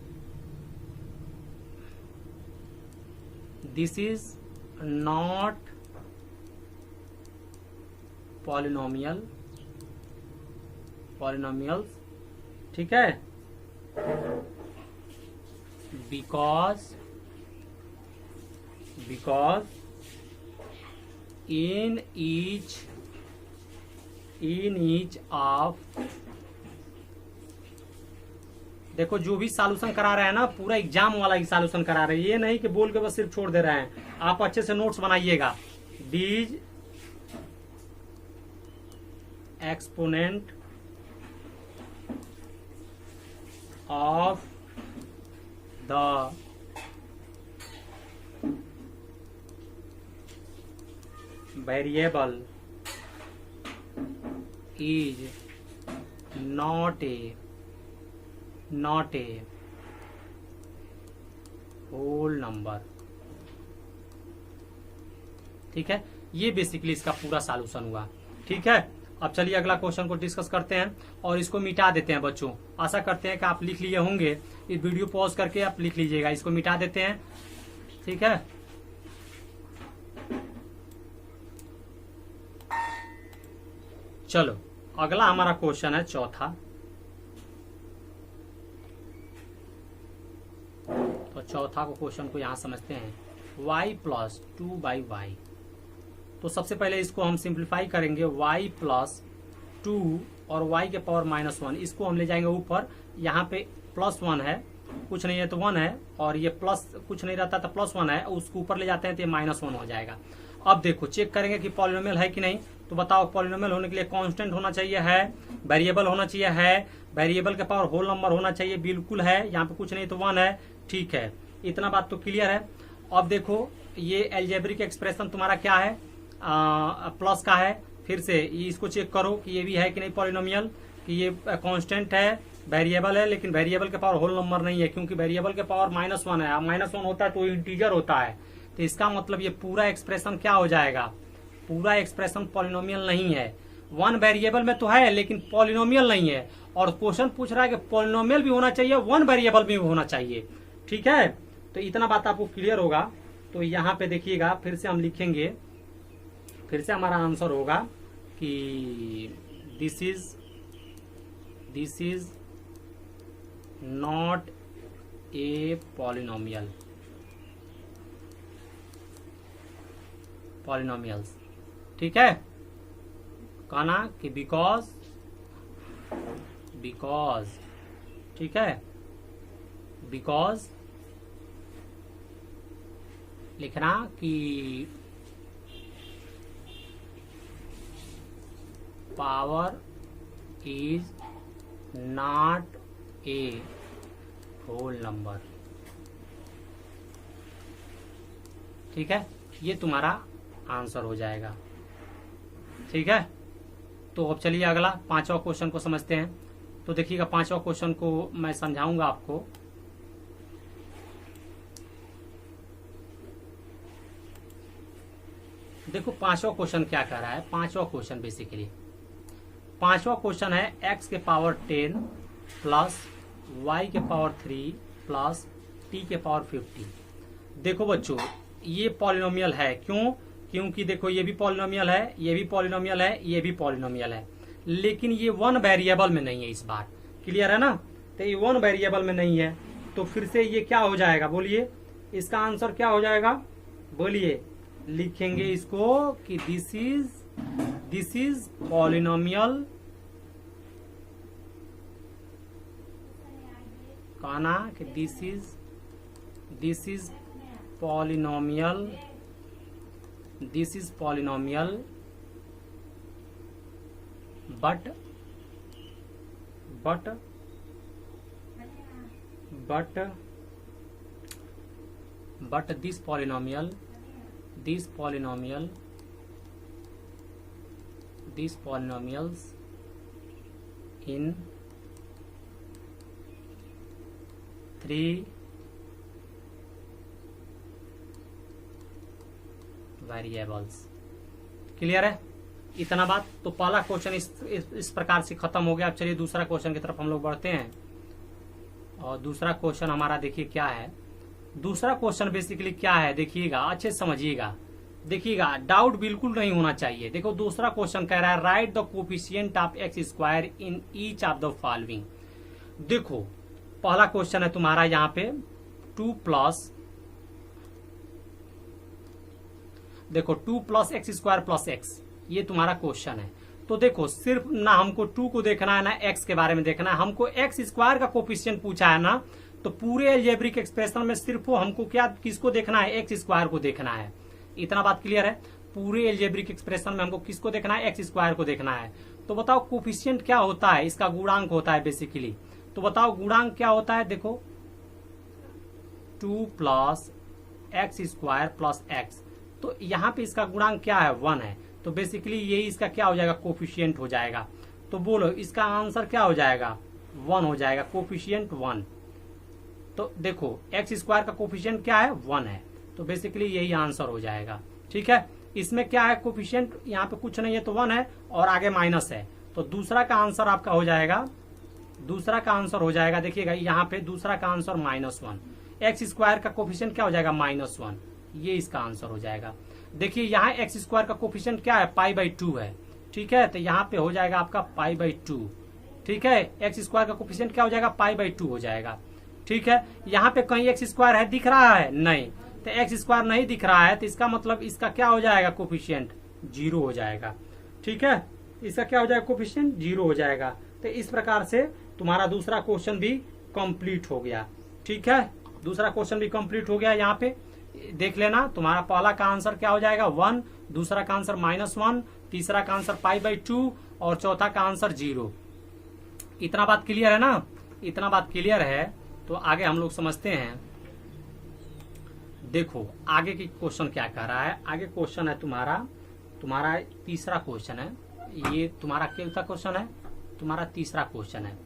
this is not polynomial, polynomials, ठीक है, बिकॉज इन ईच ऑफ, देखो जो भी सॉल्यूशन करा रहे हैं ना पूरा एग्जाम वाला ही सॉल्यूशन करा रहे हैं, ये नहीं कि बोल के बस सिर्फ छोड़ दे रहे हैं। आप अच्छे से नोट्स बनाइएगा। These exponent of the variable is not a whole number. ठीक है, ये बेसिकली इसका पूरा सॉल्यूशन हुआ। ठीक है, अब चलिए अगला क्वेश्चन को डिस्कस करते हैं और इसको मिटा देते हैं बच्चों। आशा करते हैं कि आप लिख लिए होंगे, इस वीडियो पॉज करके आप लिख लीजिएगा। इसको मिटा देते हैं, ठीक है। चलो अगला हमारा क्वेश्चन है चौथा। तो चौथा को क्वेश्चन को यहां समझते हैं। y plus 2/y। तो सबसे पहले इसको हम सिंप्लीफाई करेंगे। y प्लस 2 और y के पावर -1, इसको हम ले जाएंगे ऊपर। यहाँ पे +1 है, कुछ नहीं है तो 1 है, और ये प्लस कुछ नहीं रहता तो +1 है, उसको ऊपर ले जाते हैं तो ये -1 हो जाएगा। अब देखो चेक करेंगे कि पॉलिनोमियल है कि नहीं। तो बताओ, पॉलिनोमियल होने के लिए कांस्टेंट होना चाहिए, है, वेरिएबल होना चाहिए, है, वेरिएबल के पावर होल नंबर होना चाहिए, बिल्कुल है, यहाँ पे कुछ नहीं तो 1 है। ठीक है, इतना बात तो क्लियर है। अब देखो ये एल्जेब्रिक एक्सप्रेशन तुम्हारा क्या है, प्लस का है। फिर से इसको चेक करो कि ये भी है कि नहीं पॉलिनोमियल, कि ये कांस्टेंट है, वेरिएबल है, लेकिन वेरिएबल के पावर होल नंबर नहीं है, क्योंकि वेरिएबल के पावर -1 है। -1 होता है तो इंटीजर होता है। तो इसका मतलब ये पूरा एक्सप्रेशन क्या हो जाएगा, पूरा एक्सप्रेशन पॉलिनोमियल नहीं है। वन वेरिएबल में तो है लेकिन पॉलिनोमियल नहीं है। और क्वेश्चन पूछ रहा है कि पॉलिनोमियल भी होना चाहिए, वन वेरिएबल भी होना चाहिए। ठीक है, तो इतना बात आपको क्लियर होगा। तो यहाँ पे देखिएगा, फिर से हम लिखेंगे, फिर से हमारा आंसर होगा कि this is not A polynomials. ठीक है, कहना कि बिकॉज, ठीक है, बिकॉज लिखना कि power is not a whole number. ठीक है, ये तुम्हारा आंसर हो जाएगा। ठीक है, तो अब चलिए अगला 5वां क्वेश्चन को समझते हैं। तो देखिएगा 5वां क्वेश्चन को मैं समझाऊंगा आपको। देखो 5वां क्वेश्चन क्या कह रहा है। 5वां क्वेश्चन बेसिकली, 5वां क्वेश्चन है x के पावर 10 प्लस y के पावर 3 प्लस t के पावर 50। देखो बच्चों ये पॉलिनोमियल है, क्यों? क्योंकि देखो ये भी पॉलिनोमियल है, ये भी पॉलिनोमियल है, ये भी पॉलिनोमियल है, लेकिन ये वन वेरिएबल में नहीं है इस बार। क्लियर है ना, तो ये वन वेरिएबल में नहीं है। तो फिर से ये क्या हो जाएगा बोलिए, इसका आंसर क्या हो जाएगा बोलिए। लिखेंगे इसको कि दिस इज पॉलिनोमियल, कहना कि this is polynomial, but this polynomial these polynomials in 3 variables. Clear है इतना बात। तो पहला क्वेश्चन इस प्रकार से खत्म हो गया। अब चलिए दूसरा क्वेश्चन की तरफ हम लोग बढ़ते हैं। और दूसरा क्वेश्चन हमारा देखिए क्या है। दूसरा क्वेश्चन बेसिकली क्या है देखिएगा, अच्छे से समझिएगा, देखिएगा, डाउट बिल्कुल नहीं होना चाहिए। देखो दूसरा क्वेश्चन कह रहा है right the coefficient of x square in each of the following. देखो पहला क्वेश्चन है तुम्हारा यहाँ पे 2 plus x square plus x, ये तुम्हारा क्वेश्चन है। तो देखो सिर्फ ना हमको 2 को देखना है ना x के बारे में देखना है, हमको एक्स स्क्वायर का कोफिशिएंट पूछा है ना। तो पूरे अलजेब्रिक एक्सप्रेशन में सिर्फ हमको क्या किसको देखना है, एक्स स्क्वायर को देखना है। इतना बात क्लियर है। पूरे अलजेब्रिक एक्सप्रेशन में हमको किसको देखना है, एक्स स्क्वायर को देखना है। तो बताओ कोफिशिएंट क्या होता है, इसका गुणांक होता है बेसिकली। तो बताओ गुणांक क्या होता है। देखो 2 plus x square plus x, तो यहाँ पे इसका गुणांक क्या है, 1 है। तो बेसिकली यही इसका क्या हो जाएगा, कोफिशिएंट हो जाएगा। तो बोलो इसका आंसर क्या हो जाएगा, 1 हो जाएगा, कोफिशिएंट 1। तो देखो एक्स स्क्वायर का कोफिशिएंट क्या है, 1 है। तो बेसिकली यही आंसर हो जाएगा। ठीक है, इसमें क्या है कोफिशिएंट, यहाँ पे कुछ नहीं है तो 1 है और आगे माइनस है। तो दूसरा का आंसर आपका हो जाएगा, दूसरा का आंसर हो जाएगा, देखिएगा यहाँ पे दूसरा का आंसर -1। एक्स स्क्वायर का कोफिशिएंट क्या हो जाएगा, -1, ये इसका आंसर हो जाएगा। देखिए यहाँ एक्स स्क्वायर का कोफिशिएंट क्या है, π/2 है। ठीक है, तो यहाँ पे हो जाएगा आपका π/2। ठीक है, एक्स स्क्वायर का कोफिशिएंट क्या हो जाएगा, π/2 हो जाएगा। ठीक है, यहाँ पे कहीं एक्स स्क्वायर है दिख रहा है, नहीं, तो एक्स स्क्वायर नहीं दिख रहा है, तो इसका मतलब इसका क्या हो जाएगा, कोफिशिएंट 0 हो जाएगा। ठीक है, इसका क्या हो जाएगा, कोफिशिएंट 0 हो जाएगा। तो इस प्रकार से तुम्हारा दूसरा क्वेश्चन भी कंप्लीट हो गया। ठीक है, दूसरा क्वेश्चन भी कंप्लीट हो गया। यहाँ पे देख लेना, तुम्हारा पहला का आंसर क्या हो जाएगा, 1, दूसरा का आंसर -1, तीसरा का आंसर π/2 और चौथा का आंसर 0। इतना बात क्लियर है ना, इतना बात क्लियर है। तो आगे हम लोग समझते हैं। देखो आगे की क्वेश्चन क्या कह रहा है। आगे क्वेश्चन है तुम्हारा तीसरा क्वेश्चन है। ये तुम्हारा क्या क्वेश्चन है, तुम्हारा तीसरा क्वेश्चन है।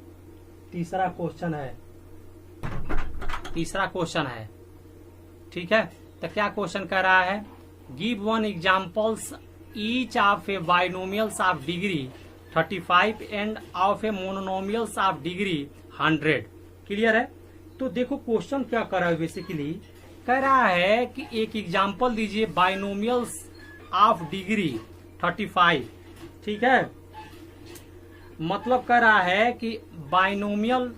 तीसरा क्वेश्चन है। ठीक है, तो क्या क्वेश्चन कह रहा है, give 1 examples each of A binomials of degree 35 end of A मोनोनोमियल्स of degree 100। Clear है। तो देखो क्वेश्चन क्या कर रहा है, बेसिकली कह रहा है कि एक एग्जांपल दीजिए बाइनोमियल्स ऑफ डिग्री 35। ठीक है, मतलब कह रहा है कि बाइनोमियल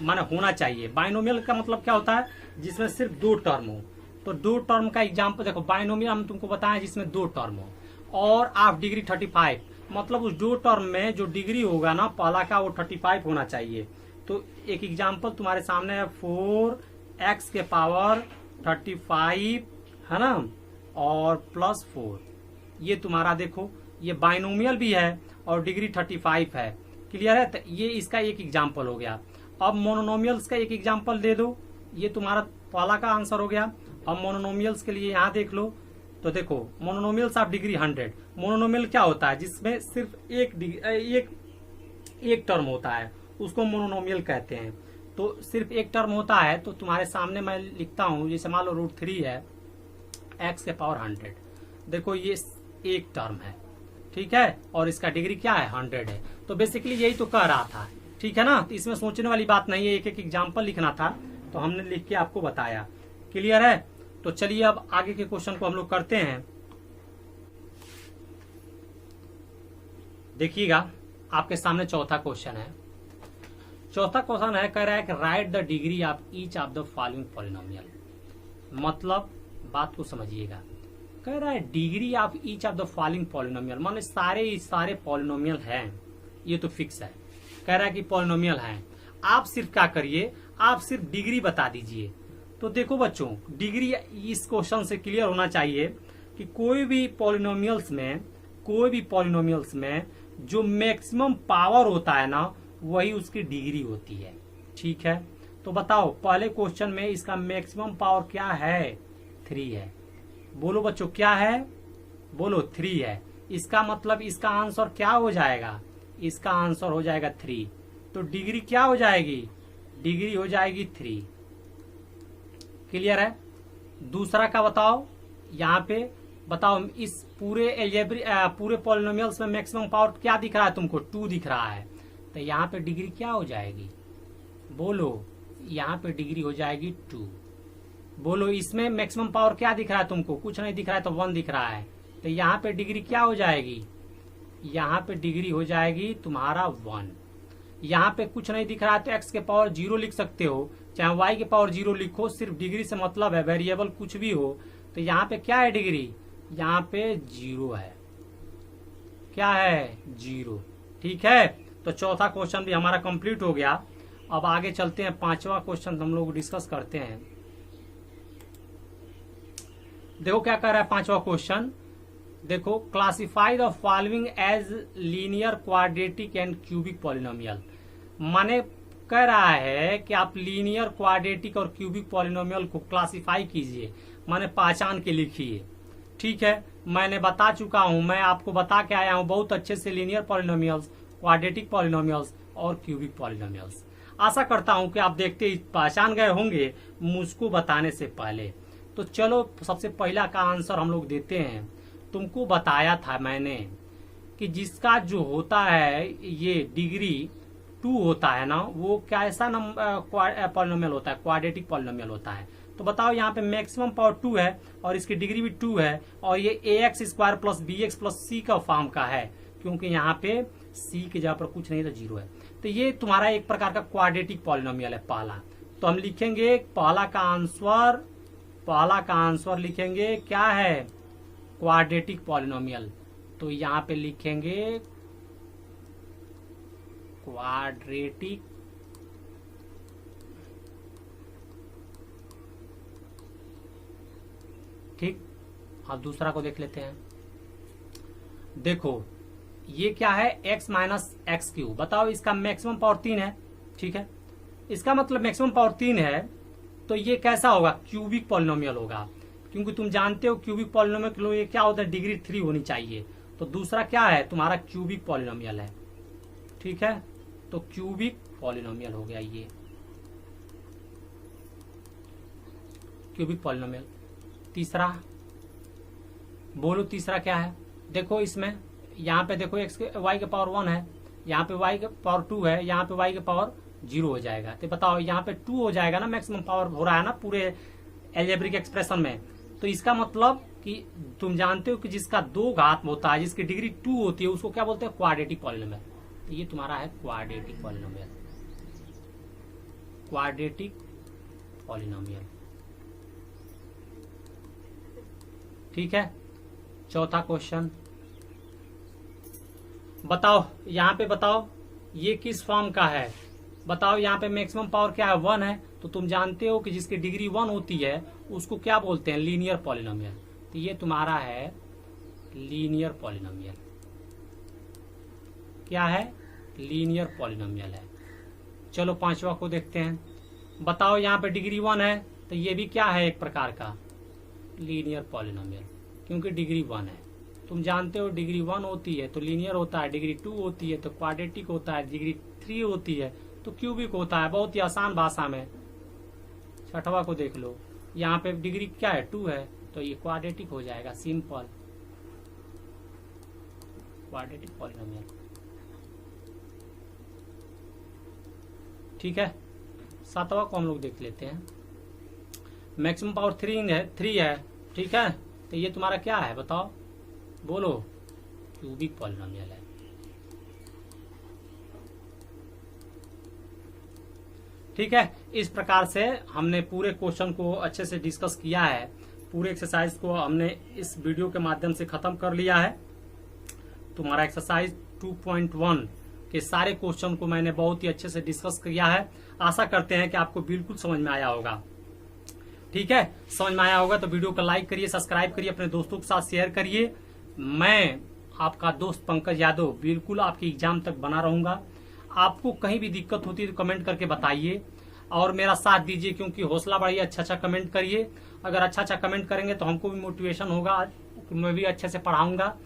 माने होना चाहिए। बाइनोमियल का मतलब क्या होता है, जिसमें सिर्फ 2 टर्म हो। तो 2 टर्म का एग्जांपल देखो, बाइनोमियल हम तुमको बताएं जिसमें 2 टर्म हो और ऑफ डिग्री 35, मतलब उस 2 टर्म में जो डिग्री होगा ना पहला का, वो 35 होना चाहिए। तो एक एग्जांपल तुम्हारे सामने है 4x के पावर 35 है ना, और +4। ये तुम्हारा देखो ये बाइनोमियल भी है और डिग्री 35 है। क्लियर है, तो ये इसका एक एग्जांपल हो गया। अब मोनोनोमियल्स का एक एग्जांपल दे दो, ये तुम्हारा पहला का आंसर हो गया। अब मोनोनोमियल्स के लिए यहाँ देख लो, तो देखो मोनोनोमियल्स ऑफ डिग्री 100। मोनोनोमियल क्या होता है, जिसमें सिर्फ एक टर्म होता है, उसको मोनोनोमियल कहते हैं। तो सिर्फ एक टर्म होता है। तो तुम्हारे सामने मैं लिखता हूं, जैसे मान लो √3 है x के पावर 100। देखो ये एक टर्म है, ठीक है, और इसका डिग्री क्या है, 100 है। तो बेसिकली यही तो कह रहा था। ठीक है ना, तो इसमें सोचने वाली बात नहीं है, एक एक एग्जाम्पल लिखना था तो हमने लिख के आपको बताया। क्लियर है। तो चलिए अब आगे के क्वेश्चन को हम लोग करते हैं। देखिएगा आपके सामने चौथा क्वेश्चन है। चौथा क्वेश्चन है, कह रहा है कि right the degree of each of the following polynomial. मतलब बात को समझिएगा, कह रहा है degree of each of the following polynomial, माने सारे पॉलिनोमियल हैं, ये तो फिक्स है। कह रहा है कि पॉलिनोमियल हैं, आप सिर्फ क्या करिए, आप सिर्फ डिग्री बता दीजिए। तो देखो बच्चों, डिग्री इस क्वेश्चन से क्लियर होना चाहिए कि कोई भी पॉलिनोमियल्स में जो मैक्सिमम पावर होता है ना, वही उसकी डिग्री होती है। ठीक है, तो बताओ पहले क्वेश्चन में इसका मैक्सिमम पावर क्या है, 3 है। बोलो बच्चों क्या है, बोलो 3 है। इसका मतलब इसका आंसर क्या हो जाएगा, इसका आंसर हो जाएगा 3। तो डिग्री क्या हो जाएगी, डिग्री हो जाएगी 3। क्लियर है? दूसरा का बताओ, यहाँ पे बताओ इस पूरे पॉलिनोमियल्स में मैक्सिमम पावर क्या दिख रहा है तुमको? 2 दिख रहा है। तो यहाँ पे डिग्री क्या हो जाएगी? बोलो, यहाँ पे डिग्री हो जाएगी 2। बोलो, इसमें मैक्सिमम पावर क्या दिख रहा है तुमको? कुछ नहीं दिख रहा है, तो 1 दिख रहा है। तो यहाँ पे डिग्री क्या हो जाएगी? यहाँ पे डिग्री हो जाएगी तुम्हारा 1। यहाँ पे कुछ नहीं दिख रहा है तो x के पावर 0 लिख सकते हो, चाहे y के पावर 0 लिखो, सिर्फ डिग्री से मतलब है, वेरिएबल कुछ भी हो। तो यहाँ पे क्या है डिग्री? यहाँ पे 0 है। क्या है? 0। ठीक है, तो चौथा क्वेश्चन भी हमारा कंप्लीट हो गया। अब आगे चलते हैं, 5वां क्वेश्चन हम लोग डिस्कस करते हैं। देखो क्या कर रहा है 5वां क्वेश्चन। देखो, classify the following as linear, quadratic and cubic polynomial. माने कह रहा है कि आप लीनियर, क्वाड्रेटिक और क्यूबिक पॉलिनोमियल को क्लासिफाई कीजिए, माने पहचान के लिखिए। ठीक है, मैंने बता चुका हूं, मैं आपको बता के आया हूं बहुत अच्छे से लीनियर पॉलिनोमियल्स, क्वाड्रेटिक पॉलिनोमियल्स और क्यूबिक पॉलिनोमियल्स। आशा करता हूं कि आप देखते पहचान गए होंगे मुझको बताने से पहले। तो चलो सबसे पहला का आंसर हम लोग देते हैं। तुमको बताया था मैंने कि जिसका जो होता है ये डिग्री 2 होता है ना, वो कैसा पॉलिनोमियल होता है? क्वाड्रेटिक पॉलिनोमियल होता है। तो बताओ, यहाँ पे मैक्सिमम पावर 2 है और इसकी डिग्री भी 2 है, और ये ax² plus bx plus c का फॉर्म का है, क्योंकि यहाँ पे c की जगह पर कुछ नहीं तो 0 है। तो ये तुम्हारा एक प्रकार का क्वाड्रेटिक पॉलिनोमियल है पहला। तो हम लिखेंगे पहला का आंसर लिखेंगे क्या है? Quadratic polynomial. तो यहाँ पे लिखेंगे क्वाड्रेटिक ठीक। अब दूसरा को देख लेते हैं। देखो, ये क्या है? x minus x Q. बताओ, इसका मैक्सिमम पावर 3 है। ठीक है, इसका मतलब मैक्सिमम पावर 3 है, तो ये कैसा होगा? क्यूबिक पॉलिनोमियल होगा, क्योंकि तुम जानते हो क्यूबिक पॉलिनोमियल के लिए क्या होता है? डिग्री 3 होनी चाहिए। तो दूसरा क्या है? तुम्हारा क्यूबिक पॉलिनोमियल है। ठीक है, तो क्यूबिक पॉलिनोमियल हो गया ये क्यूबिक पॉलिनोमियल। तीसरा बोलो, तीसरा क्या है? देखो, इसमें यहाँ पे देखो y के पावर 1 है, यहाँ पे y के पावर 2 है, यहाँ पे y के पावर 0 हो जाएगा। तो बताओ, यहाँ पे 2 हो जाएगा ना, मैक्सिमम पावर हो रहा है ना पूरे एल्जेब्रिक एक्सप्रेशन में। तो इसका मतलब कि तुम जानते हो कि जिसका 2 घात होता है, जिसकी डिग्री 2 होती है, उसको क्या बोलते हैं? Quadratic polynomial. तो ये तुम्हारा है क्वाड्रेटिक पॉलिनोमियल। Quadratic polynomial. ठीक है, चौथा क्वेश्चन बताओ, यहाँ पे बताओ ये किस फॉर्म का है? बताओ, यहाँ पे मैक्सिमम पावर क्या है? 1 है। तो तुम जानते हो कि जिसकी डिग्री 1 होती है उसको क्या बोलते हैं? Linear polynomial. तो ये तुम्हारा है लीनियर पॉलिनोमियल। क्या है? लीनियर पॉलिनोमियल है। चलो 5वां को देखते हैं। बताओ, यहाँ पे डिग्री 1 है, तो ये भी क्या है? एक प्रकार का लीनियर पॉलिनोमियल, क्योंकि डिग्री 1 है। तुम जानते हो डिग्री 1 होती है तो लीनियर होता है, डिग्री 2 होती है तो क्वाड्रेटिक होता है, डिग्री 3 होती है तो क्यूबिक होता है। बहुत ही आसान भाषा में। 6वां को देख लो, यहाँ पे डिग्री क्या है? 2 है, तो ये क्वाड्रेटिक हो जाएगा। Simple quadratic polynomial. ठीक है, 7वां को हम लोग देख लेते हैं। मैक्सिमम पावर 3 है। ठीक है, तो ये तुम्हारा क्या है? बताओ, बोलो। क्यूबिक पॉलिनोमियल है। ठीक है, इस प्रकार से हमने पूरे क्वेश्चन को अच्छे से डिस्कस किया है। पूरे एक्सरसाइज को हमने इस वीडियो के माध्यम से खत्म कर लिया है। तुम्हारा एक्सरसाइज 2.1 के सारे क्वेश्चन को मैंने बहुत ही अच्छे से डिस्कस किया है। आशा करते हैं कि आपको बिल्कुल समझ में आया होगा। ठीक है, समझ में आया होगा तो वीडियो को लाइक करिए, सब्सक्राइब करिए, अपने दोस्तों के साथ शेयर करिए। मैं आपका दोस्त पंकज यादव बिल्कुल आपकी एग्जाम तक बना रहूंगा। आपको कहीं भी दिक्कत होती है तो कमेंट करके बताइए और मेरा साथ दीजिए, क्योंकि हौसला बढ़ाइए। अच्छा कमेंट करिए। अगर अच्छा कमेंट करेंगे तो हमको भी मोटिवेशन होगा, मैं भी अच्छे से पढ़ाऊंगा।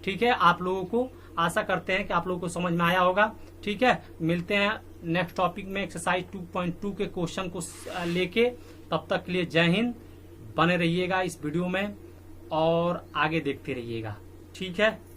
ठीक है, आप लोगों को आशा करते हैं कि आप लोगों को समझ में आया होगा। ठीक है, मिलते हैं नेक्स्ट टॉपिक में एक्सरसाइज 2.2 के क्वेश्चन को लेके। तब तक के लिए जय हिंद, बने रहिएगा इस वीडियो में और आगे देखते रहिएगा। ठीक है।